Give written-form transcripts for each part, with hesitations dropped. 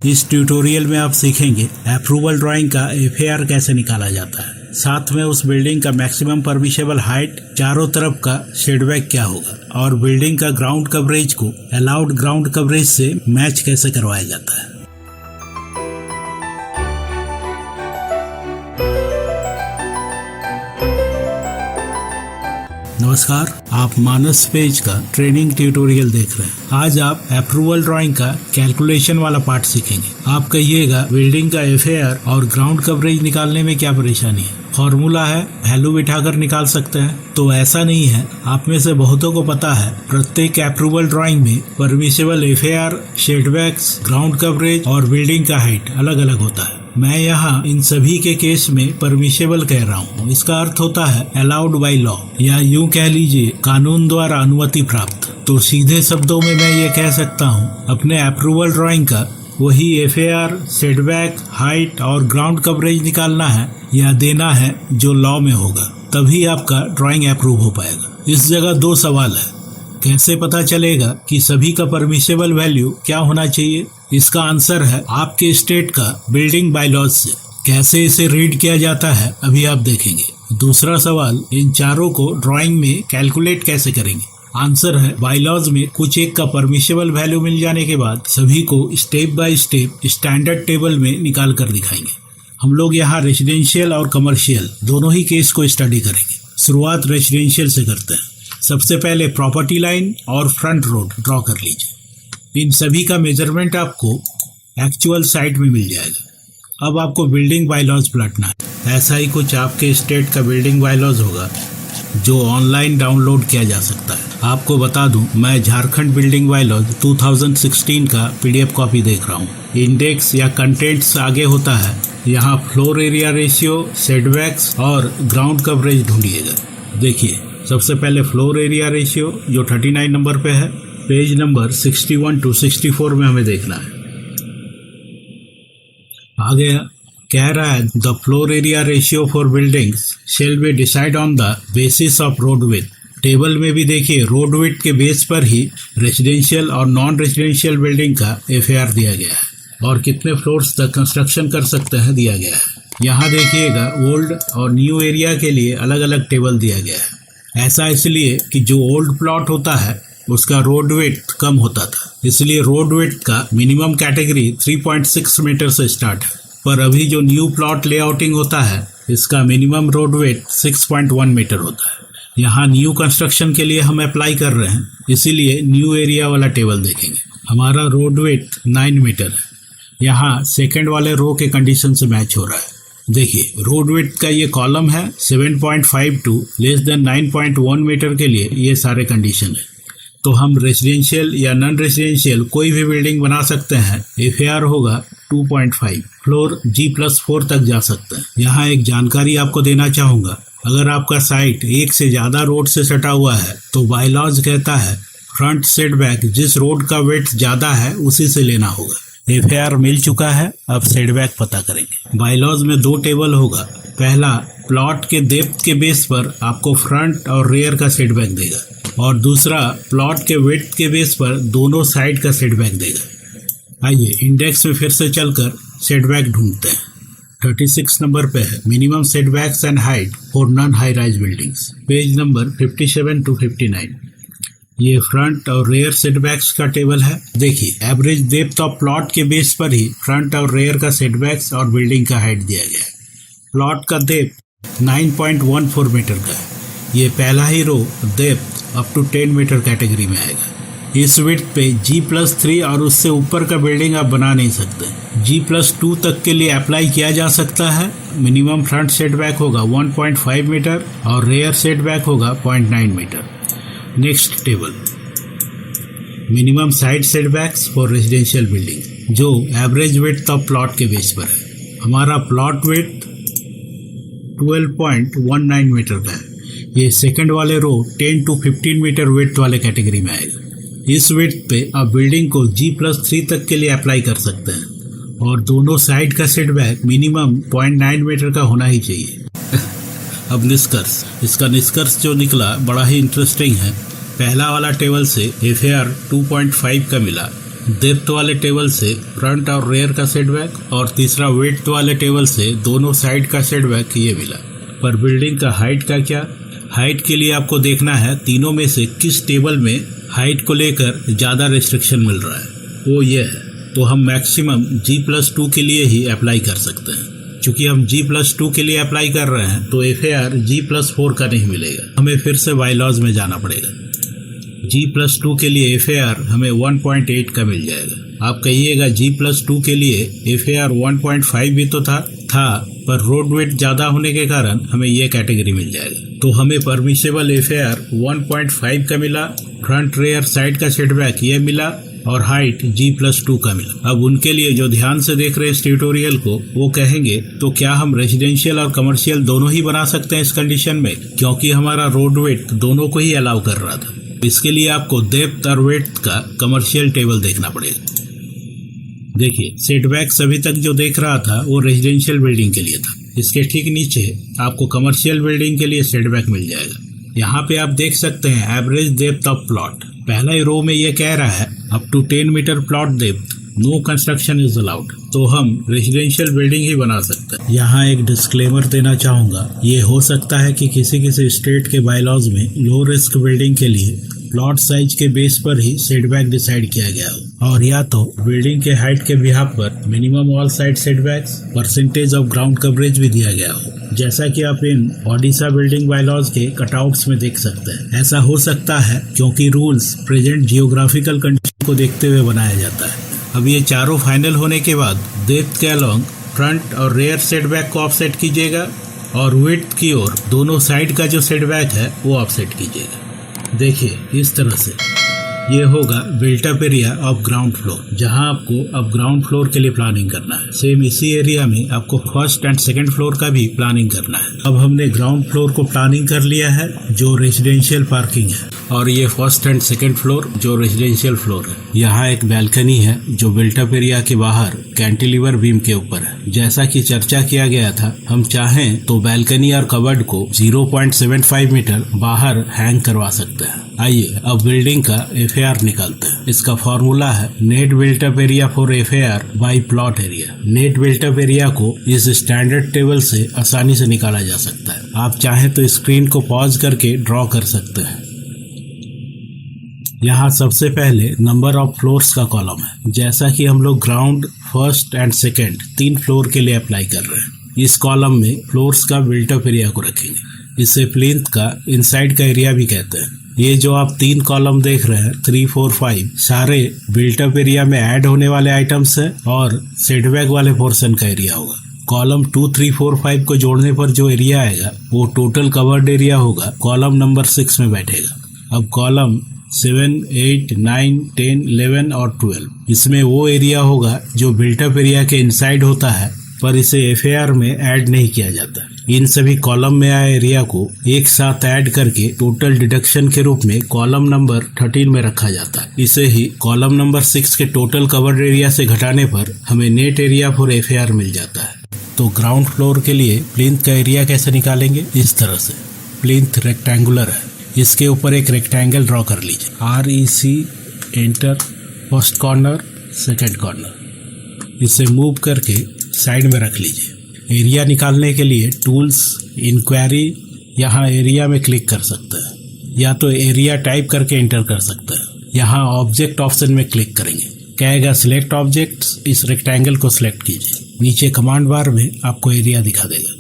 इस ट्यूटोरियल में आप सीखेंगे अप्रूवल ड्राइंग का एफएआर कैसे निकाला जाता है, साथ में उस बिल्डिंग का मैक्सिमम परमिशेबल हाइट, चारों तरफ का शेडबैक क्या होगा और बिल्डिंग का ग्राउंड कवरेज को अलाउड ग्राउंड कवरेज से मैच कैसे करवाया जाता है। नमस्कार, आप मानस पेज का ट्रेनिंग ट्यूटोरियल देख रहे हैं। आज आप अप्रूवल ड्राइंग का कैलकुलेशन वाला पार्ट सीखेंगे। आप कहिएगा बिल्डिंग का एफएआर और ग्राउंड कवरेज निकालने में क्या परेशानी है। फॉर्मूला है, वैल्यू बिठाकर निकाल सकते हैं। तो ऐसा नहीं है, आप में से बहुतों को पता है प्रत्येक अप्रूवल ड्राइंग में परमिसेबल एफएआर, शेडबैक्स, ग्राउंड कवरेज और बिल्डिंग का हाइट अलग अलग होता है। मैं यहाँ इन सभी के केस में परमिसेबल कह रहा हूँ। इसका अर्थ होता है अलाउड बाय लॉ, या यूं कह लीजिए कानून द्वारा अनुमति प्राप्त। तो सीधे शब्दों में मैं ये कह सकता हूँ, अपने अप्रूवल ड्राइंग का वही एफएआर, सेटबैक, हाइट और ग्राउंड कवरेज निकालना है या देना है जो लॉ में होगा, तभी आपका ड्राइंग अप्रूव हो पाएगा। इस जगह दो सवाल है। कैसे पता चलेगा कि सभी का परमिसेबल वैल्यू क्या होना चाहिए? इसका आंसर है आपके स्टेट का बिल्डिंग बायलॉज से। कैसे इसे रीड किया जाता है अभी आप देखेंगे। दूसरा सवाल, इन चारों को ड्राइंग में कैलकुलेट कैसे करेंगे? आंसर है बायलॉज में कुछ एक का परमिसेबल वैल्यू मिल जाने के बाद सभी को step by step standard table में निकाल कर दिखाएंगे। हम लोग यहाँ रेसिडेंशियल और कमर्शियल दोनों ही केस को स्टडी करेंगे। शुरुआत रेसिडेंशियल से करते हैं। सबसे पहले प्रॉपर्टी लाइन और फ्रंट रोड ड्रॉ कर लीजिए। इन सभी का मेजरमेंट आपको एक्चुअल साइट में मिल जाएगा। अब आपको बिल्डिंग बायलॉज पलटना है। ऐसा ही कुछ आपके स्टेट का बिल्डिंग बायलॉज होगा जो ऑनलाइन डाउनलोड किया जा सकता है। आपको बता दूं, मैं झारखंड बिल्डिंग बायलॉज 2016 का पीडीएफ कॉपी देख रहा हूँ। इंडेक्स या कंटेंट्स आगे होता है। यहाँ फ्लोर एरिया रेशियो, सेटबैक्स और ग्राउंड कवरेज ढूंढिएगा। देखिए, सबसे पहले फ्लोर एरिया रेशियो जो 39 नंबर पे है, पेज नंबर 61 to 64 में हमें देखना है। आगे कह रहा है the floor area ratio for buildings shall be decide on the basis of road width. Table में भी देखिए रोड विड्थ के बेस पर ही रेजिडेंशियल और नॉन रेजिडेंशियल बिल्डिंग का एफएआर दिया गया है और कितने फ्लोर्स तक कंस्ट्रक्शन कर सकते हैं दिया गया है। यहाँ देखिएगा ओल्ड और न्यू एरिया के लिए अलग अलग टेबल दिया गया है। ऐसा इसलिए कि जो ओल्ड प्लॉट होता है उसका रोड विड्थ कम होता था, इसलिए रोड विड्थ का मिनिमम कैटेगरी 3.6 मीटर से स्टार्ट है। पर अभी जो न्यू प्लॉट लेआउटिंग होता है इसका मिनिमम रोड विड्थ 6.1 मीटर होता है। यहाँ न्यू कंस्ट्रक्शन के लिए हम अप्लाई कर रहे हैं, इसीलिए न्यू एरिया वाला टेबल देखेंगे। हमारा रोड विड्थ 9 मीटर है। यहाँ सेकेंड वाले रो के कंडीशन से मैच हो रहा है। देखिए, रोड विड्थ का ये कॉलम है 7.52 लेस देन 9.1 मीटर के लिए ये सारे कंडीशन है। तो हम रेजिडेंशियल या नॉन रेजिडेंशियल कोई भी बिल्डिंग बना सकते हैं। एफएआर होगा 2.5, फ्लोर G+4 तक जा सकते हैं। यहाँ एक जानकारी आपको देना चाहूँगा, अगर आपका साइट एक से ज़्यादा रोड से सटा हुआ है तो बायलॉज कहता है फ्रंट सेटबैक जिस रोड का वेट ज़्यादा है उसी से लेना होगा। एफएआर मिल चुका है, अब सेटबैक पता करेंगे। बायलॉज में दो टेबल होगा। पहला प्लॉट के डेप्थ के बेस पर आपको फ्रंट और रेयर का सेटबैक देगा और दूसरा प्लॉट के विड्थ के बेस पर दोनों साइड का सेटबैक देगा। आइए इंडेक्स में फिर से चलकर सेटबैक ढूंढते हैं। 36 नंबर पे है minimum setbacks and height for non high rise buildings, page number 57 to 59। ये फ्रंट और रेयर सेटबैक्स का टेबल है। देखिए, एवरेज डेप्थ ऑफ प्लॉट के बेस पर ही फ्रंट और रेयर का सेटबैक्स और बिल्डिंग का हाइट दिया गया है। प्लॉट का डेप्थ 9.14 मीटर का है। ये पहला ही row depth up to 10 metre category में आएगा। इस विड्थ पे G+3 और उससे ऊपर का बिल्डिंग आप बना नहीं सकते। G+2 तक के लिए अप्लाई किया जा सकता है। मिनिमम फ्रंट सेटबैक होगा 1.5 मीटर और रेयर सेटबैक होगा 0.9 metre. Next table, minimum side setbacks for residential building जो एवरेज विड्थ ऑफ प्लॉट के बेस पर है। हमारा प्लॉट विड्थ 12.19 मीटर का है। ये सेकंड वाले रो 10 to 15 मीटर विड्थ वाले कैटेगरी में आएगा। इस विड्थ पे आप बिल्डिंग को G+3 तक के लिए अप्लाई कर सकते हैं और दोनों साइड का सेटबैक मिनिमम 0.9 मीटर का होना ही चाहिए। अब निष्कर्ष, इसका निष्कर्ष जो निकला बड़ा ही इंटरेस्टिंग है। पहला वाला टेबल से एफएआर 2.5 का मिला डेप्थ वाले टेबल से फ्रंट और रेयर का सेटबैक और तीसरा विड्थ वाले टेबल से दोनों साइड का सेटबैक ये मिला। पर बिल्डिंग का हाइट का क्या? हाइट के लिए आपको देखना है तीनों में से किस टेबल में हाइट को लेकर ज़्यादा रेस्ट्रिक्शन मिल रहा है, वो ये है। तो हम मैक्सिमम G+2 के लिए ही अप्लाई कर सकते हैं। चूँकि हम G+2 के लिए अप्लाई कर रहे हैं तो FAR G+4 का नहीं मिलेगा, हमें फिर से बायलॉज में जाना पड़ेगा। G+2 के लिए FAR हमें 1.8 का मिल जाएगा। आप कहिएगा G+2 के लिए FAR 1.5 भी तो था, पर रोड वेट ज़्यादा होने के कारण हमें ये कैटेगरी मिल जाएगा। तो हमें परमिशेबल FAR 1.5 का मिला, फ्रंट रेयर साइड का सेटबैक ये मिला और हाइट G+2 का मिला। अब उनके लिए जो ध्यान से देख रहे हैं इस ट्यूटोरियल को वो कहेंगे तो क्या हम रेजिडेंशियल और कमर्शियल दोनों ही बना सकते हैं इस कंडीशन में, क्योंकि हमारा रोड वेट दोनों को ही अलाउ कर रहा था। इसके लिए आपको डेप्थ और वेट का कमर्शियल टेबल देखना पड़ेगा। देखिए सेटबैक्स अभी तक जो देख रहा था वो रेजिडेंशियल बिल्डिंग के लिए था। इसके ठीक नीचे आपको कमर्शियल बिल्डिंग के लिए सेटबैक मिल जाएगा। यहाँ पे आप देख सकते हैं एवरेज डेप्थ ऑफ प्लॉट। पहला ही रो में ये कह रहा है up to 10 metre plot depth no construction is allowed, तो हम रेजिडेंशियल बिल्डिंग ही बना सकते हैं। यहाँ एक डिस्क्लेमर देना चाहूँगा, ये हो सकता है कि किसी स्टेट के बायलॉज में लो रिस्क बिल्डिंग के लिए प्लॉट साइज के बेस पर ही सेटबैक डिसाइड किया गया हो, और या तो बिल्डिंग के हाइट के बिहाफ पर minimum all side setbacks, percentage of ground coverage भी दिया गया हो, जैसा कि आप इन ओडिशा बिल्डिंग बायलॉज के कटआउट्स में देख सकते हैं। ऐसा हो सकता है क्योंकि रूल्स प्रेजेंट जियोग्राफिकल कंडीशन को देखते हुए बनाया जाता है। अब ये चारों फाइनल होने के बाद डेप्थ के अलॉन्ग फ्रंट और रेयर सेटबैक को ऑफसेट कीजिएगा और विड्थ की ओर दोनों साइड का जो सेटबैक है वो ऑफसेट कीजिएगा। देखिए इस तरह से ये होगा built up area of ground floor, जहां आपको अब ग्राउंड फ्लोर के लिए प्लानिंग करना है। सेम इसी एरिया में आपको फर्स्ट एंड सेकंड फ्लोर का भी प्लानिंग करना है। अब हमने ग्राउंड फ्लोर को प्लानिंग कर लिया है जो रेजिडेंशियल पार्किंग है, और ये फर्स्ट एंड सेकंड फ्लोर जो रेजिडेंशियल फ्लोर है। यहाँ एक बैल्कनी है जो बिल्ट अप एरिया के बाहर कैंटिलीवर बीम के ऊपर है। जैसा कि चर्चा किया गया था, हम चाहें तो बैल्कनी और कबर्ड को 0.75 मीटर बाहर हैंग करवा सकते हैं। आइए अब बिल्डिंग का FAR निकालते हैं। इसका फॉर्मूला है net built up area for FAR by plot area. Net built up area को इस स्टैंडर्ड टेबल से आसानी से निकाला जा सकता है। आप चाहें तो स्क्रीन को पॉज करके ड्रॉ कर सकते हैं। यहाँ सबसे पहले नंबर ऑफ फ्लोर्स का कॉलम है। जैसा कि हम लोग ground, first and second 3 floor के लिए अप्लाई कर रहे हैं, इस कॉलम में फ्लोर्स का बिल्टअप एरिया को रखेंगे। इसे प्लिंथ का इनसाइड का एरिया भी कहते हैं। ये जो आप 3 कॉलम देख रहे हैं 3, 4, 5 सारे बिल्टअप एरिया में ऐड होने वाले आइटम्स है और सेटबैक वाले पोर्शन का एरिया होगा। कॉलम 2, 3, 4, 5 को जोड़ने पर जो एरिया आएगा वो टोटल कवर्ड एरिया होगा, कॉलम नंबर 6 में बैठेगा। अब कॉलम 7, 8, 9, 10, 11 और 12 इसमें वो एरिया होगा जो बिल्टअप एरिया के इनसाइड होता है, पर इसे FAR में ऐड नहीं किया जाता। इन सभी कॉलम में आए एरिया को एक साथ ऐड करके टोटल डिडक्शन के रूप में कॉलम नंबर 13 में रखा जाता है। इसे ही कॉलम नंबर 6 के टोटल कवर्ड एरिया से घटाने पर हमें नेट एरिया फॉर FAR मिल जाता है। तो ग्राउंड फ्लोर के लिए प्लिंथ का एरिया कैसे निकालेंगे? इस तरह से। प्लिंथ रेक्टेंगुलर है, इसके ऊपर एक रेक्टेंगल ड्रॉ कर लीजिए। REC enter, first corner, second corner, इसे मूव करके साइड में रख लीजिए। एरिया निकालने के लिए टूल्स, इंक्वायरी, यहाँ एरिया में क्लिक कर सकते हैं, या तो एरिया टाइप करके एंटर कर सकते हैं। यहाँ ऑब्जेक्ट ऑप्शन में क्लिक करेंगे, कहेगा सिलेक्ट ऑब्जेक्ट्स, इस रेक्टेंगल को सिलेक्ट कीजिए। नीचे कमांड बार में आपको एरिया दिखा देगा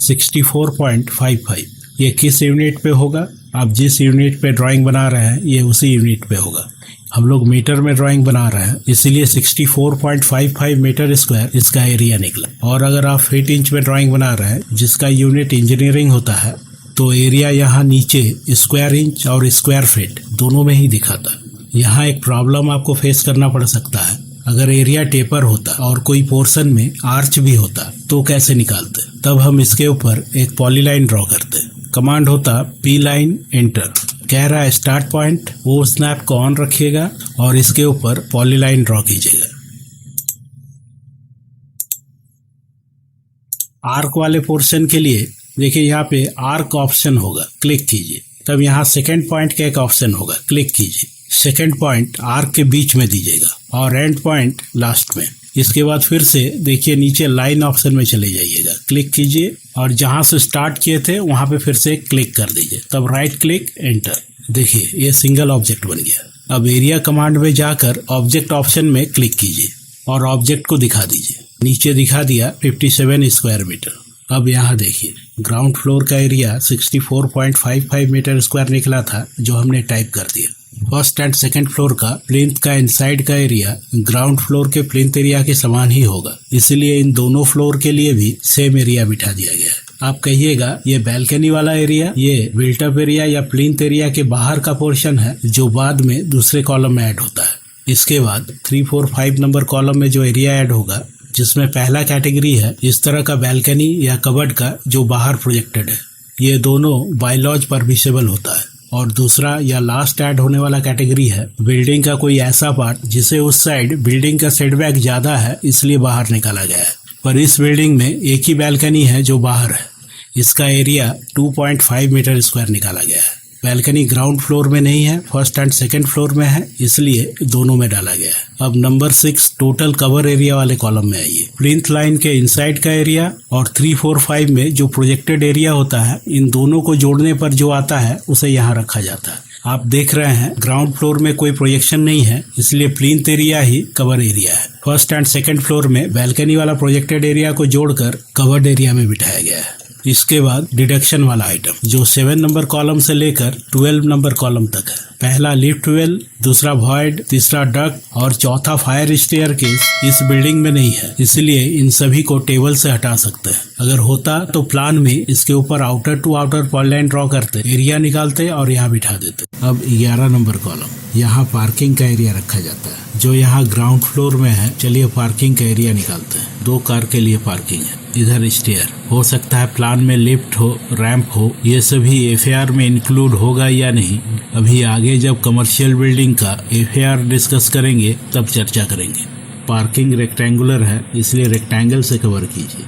64.55। ये किस यूनिट पे होगा? आप जिस यूनिट पे ड्राइंग बना रहे हैं ये उसी यूनिट पे होगा। हम लोग मीटर में ड्राइंग बना रहे हैं, इसीलिए 64.55 मीटर स्क्वायर इसका एरिया निकला। और अगर आप फीट इंच में ड्राइंग बना रहे हैं जिसका यूनिट इंजीनियरिंग होता है, तो एरिया यहाँ नीचे स्क्वायर इंच और स्क्वायर फीट दोनों में ही दिखाता है। यहाँ एक प्रॉब्लम आपको फेस करना पड़ सकता है। अगर एरिया टेपर होता और कोई पोर्शन में आर्च भी होता तो कैसे निकालते? तब हम इसके ऊपर एक पॉलीलाइन ड्रॉ करते। कमांड होता P लाइन एंटर। कह रहा है स्टार्ट पॉइंट, वो स्नैप को ऑन रखिएगा और इसके ऊपर पॉलीलाइन ड्रॉ कीजिएगा। आर्क वाले पोर्शन के लिए देखिए यहाँ पे आर्क ऑप्शन होगा, क्लिक कीजिए। तब यहाँ सेकेंड पॉइंट का एक ऑप्शन होगा, क्लिक कीजिए। सेकेंड पॉइंट आर्क के बीच में दीजिएगा और एंड पॉइंट लास्ट में। इसके बाद फिर से देखिए नीचे लाइन ऑप्शन में चले जाइएगा, क्लिक कीजिए और जहां से स्टार्ट किए थे वहां पे फिर से क्लिक कर दीजिए, तब राइट क्लिक एंटर। देखिए ये सिंगल ऑब्जेक्ट बन गया। अब एरिया कमांड में जाकर ऑब्जेक्ट ऑप्शन में क्लिक कीजिए और ऑब्जेक्ट को दिखा दीजिए। नीचे दिखा दिया 57 स्क्वायर मीटर। अब यहाँ देखिए ग्राउंड फ्लोर का एरिया 64.55 मीटर स्क्वायर निकला था जो हमने टाइप कर दिया। फर्स्ट एंड सेकंड फ्लोर का प्लिंथ का इनसाइड का एरिया ग्राउंड फ्लोर के प्लिंथ एरिया के समान ही होगा, इसलिए इन दोनों फ्लोर के लिए भी सेम एरिया बिठा दिया गया है। आप कहिएगा ये बैल्कनी वाला एरिया ये बिल्टअप एरिया या प्लिंथ एरिया के बाहर का पोर्शन है जो बाद में दूसरे कॉलम में ऐड होता है। इसके बाद 3, 4, 5 नंबर कॉलम में जो एरिया ऐड होगा जिसमें पहला कैटेगरी है इस तरह का बैल्कनी या कबर्ड का जो बाहर प्रोजेक्टेड है, ये दोनों बाय लॉज परमिसेबल होता है। और दूसरा या लास्ट ऐड होने वाला कैटेगरी है बिल्डिंग का कोई ऐसा पार्ट जिसे उस साइड बिल्डिंग का सेटबैक ज्यादा है इसलिए बाहर निकाला गया है, पर इस बिल्डिंग में एक ही बैल्कनी है जो बाहर है। इसका एरिया 2.5 मीटर स्क्वायर निकाला गया है। बैल्कनी ग्राउंड फ्लोर में नहीं है, फर्स्ट एंड सेकंड फ्लोर में है, इसलिए दोनों में डाला गया है। अब नंबर 6 टोटल कवर एरिया वाले कॉलम में आइए। प्लिंथ लाइन के इनसाइड का एरिया और 3, 4, 5 में जो प्रोजेक्टेड एरिया होता है इन दोनों को जोड़ने पर जो आता है उसे यहाँ रखा जाता है। आप देख रहे हैं ग्राउंड फ्लोर में कोई प्रोजेक्शन नहीं है, इसलिए प्लिंथ एरिया ही कवर एरिया है। फर्स्ट एंड सेकंड फ्लोर में बैल्कनी वाला प्रोजेक्टेड एरिया को जोड़कर कवर्ड एरिया में बिठाया गया है। इसके बाद डिडक्शन वाला आइटम जो 7 नंबर कॉलम से लेकर 12 नंबर कॉलम तक है। पहला लिफ्ट वेल, दूसरा वॉइड, तीसरा डक्ट और चौथा फायर स्टेयरकेस इस बिल्डिंग में नहीं है, इसलिए इन सभी को टेबल से हटा सकते हैं। अगर होता तो प्लान में इसके ऊपर outer to outer point line draw करते, एरिया निकालते और यहाँ बिठा देते। अब 11 नंबर कॉलम, यहाँ पार्किंग का एरिया रखा जाता है जो यहाँ ग्राउंड फ्लोर में है। चलिए पार्किंग का एरिया निकालते हैं। 2 कार के लिए पार्किंग है, इधर स्टेयर हो सकता है, प्लान में लिफ्ट हो, रैंप हो, ये सभी एफएआर में इंक्लूड होगा या नहीं अभी आगे जब कमर्शियल बिल्डिंग का एफएआर डिस्कस करेंगे तब चर्चा करेंगे। पार्किंग रेक्टेंगुलर है इसलिए रेक्टेंगल से कवर कीजिए,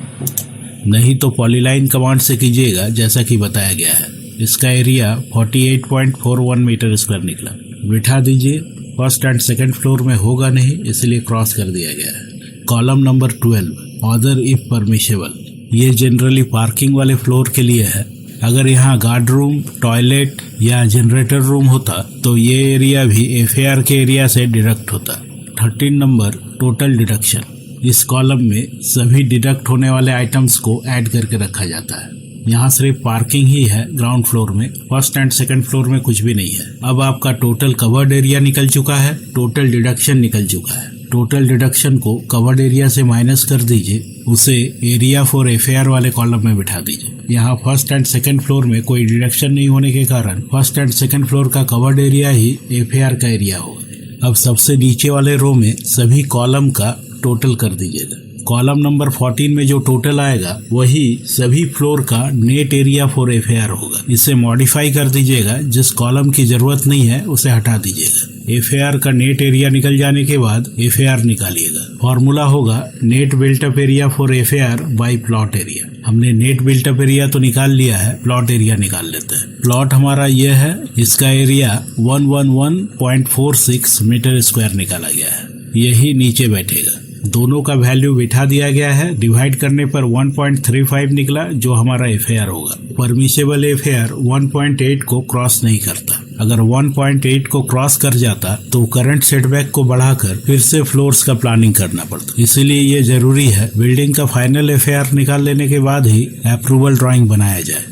नहीं तो पॉलीलाइन कमांड से कीजिएगा जैसा कि बताया गया है। इसका एरिया 48.41 मीटर स्क्वायर निकला, बिठा दीजिए। फर्स्ट एंड सेकंड फ्लोर में होगा नहीं इसलिए क्रॉस कर दिया गया है। Column number 12 other if permissible, ये जनरली पार्किंग वाले फ्लोर के लिए है। अगर यहाँ गार्ड रूम, टॉयलेट या जनरेटर रूम होता तो ये एरिया भी एफएआर के एरिया से डिडक्ट होता। 13 नंबर टोटल डिडक्शन, इस कॉलम में सभी डिडक्ट होने वाले आइटम्स को ऐड करके रखा जाता है। यहाँ सिर्फ पार्किंग ही है ग्राउंड फ्लोर में, फर्स्ट एंड सेकंड फ्लोर में कुछ भी नहीं है। अब आपका टोटल कवर्ड एरिया निकल चुका है, टोटल डिडक्शन निकल चुका है। टोटल डिडक्शन को कवर्ड एरिया से माइनस कर दीजिए, उसे एरिया फॉर एफएआर वाले कॉलम में बिठा दीजिए। यहाँ फर्स्ट एंड सेकंड फ्लोर में कोई डिडक्शन नहीं होने के कारण फर्स्ट एंड सेकंड फ्लोर का कवर्ड एरिया ही एफएआर का एरिया होगा। अब सबसे नीचे वाले रो में सभी कॉलम का टोटल कर दीजिएगा। कॉलम नंबर 14 में जो टोटल आएगा वही सभी फ्लोर का नेट एरिया फॉर एफएआर होगा। इसे मॉडिफाई कर दीजिएगा, जिस कॉलम की जरूरत नहीं है उसे हटा दीजिएगा। एफएआर का नेट एरिया निकल जाने के बाद एफएआर निकालिएगा। फॉर्मूला होगा net built up area for FAR by plot area. हमने नेट बिल्टअप एरिया तो निकाल लिया है, प्लॉट एरिया निकाल लेते हैं। प्लॉट हमारा ये है, इसका एरिया 111.46 मीटर स्क्वायर निकाला गया है, यही नीचे बैठेगा। दोनों का वैल्यू बिठा दिया गया है, डिवाइड करने पर 1.35 निकला जो हमारा एफएआर होगा। परमिसेबल एफएआर 1.8 को क्रॉस नहीं करता। अगर 1.8 को क्रॉस कर जाता तो करंट सेटबैक को बढ़ाकर फिर से फ्लोर्स का प्लानिंग करना पड़ता। इसीलिए ये जरूरी है बिल्डिंग का फाइनल एफएआर निकाल लेने के बाद ही अप्रूवल ड्राइंग बनाया जाए।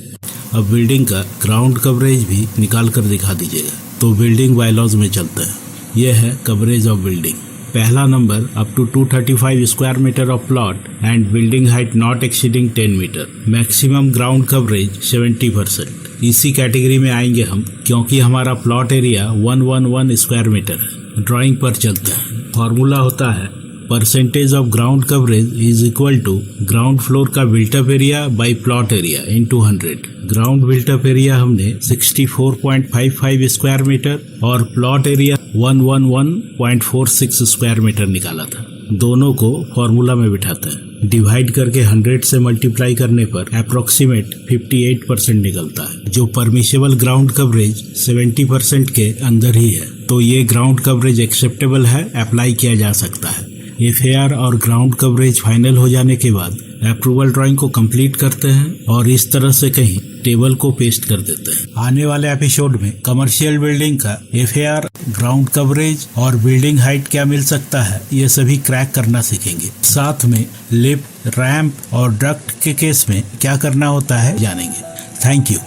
अब बिल्डिंग का ग्राउंड कवरेज भी निकाल कर दिखा दीजिएगा। तो बिल्डिंग बायलॉज में चलते हैं। यह है कवरेज ऑफ बिल्डिंग। पहला number up to 235 square metre of plot and building height not exceeding 10 metre, maximum ground coverage 70%। इसी कैटेगरी में आएंगे हम क्योंकि हमारा प्लॉट एरिया 111 स्क्वायर मीटर है। ड्राइंग पर चलते हैं। फॉर्मूला होता है percentage of ground coverage is equal to ground floor का built up area by plot area into 100। Ground built up area हमने 64.55 स्क्वायर मीटर और प्लॉट एरिया 111.46 स्क्वायर मीटर निकाला था। दोनों को फॉर्मूला में बिठाते हैं। डिवाइड करके 100 से मल्टीप्लाई करने पर अप्रोक्सीमेट 58% निकलता है, जो परमिशेबल ग्राउंड कवरेज 70% के अंदर ही है। तो ये ग्राउंड कवरेज एक्सेप्टेबल है, अप्लाई किया जा सकता है। FAR और ग्राउंड कवरेज फाइनल हो जाने के बाद अप्रूवल ड्राइंग को कंप्लीट करते हैं और इस तरह से कहीं टेबल को पेस्ट कर देते हैं। आने वाले एपिसोड में कमर्शियल बिल्डिंग का FAR, ग्राउंड कवरेज और बिल्डिंग हाइट क्या मिल सकता है, ये सभी क्रैक करना सीखेंगे। साथ में लिफ्ट, रैंप और डक्ट के केस में क्या करना होता है जानेंगे। Thank you.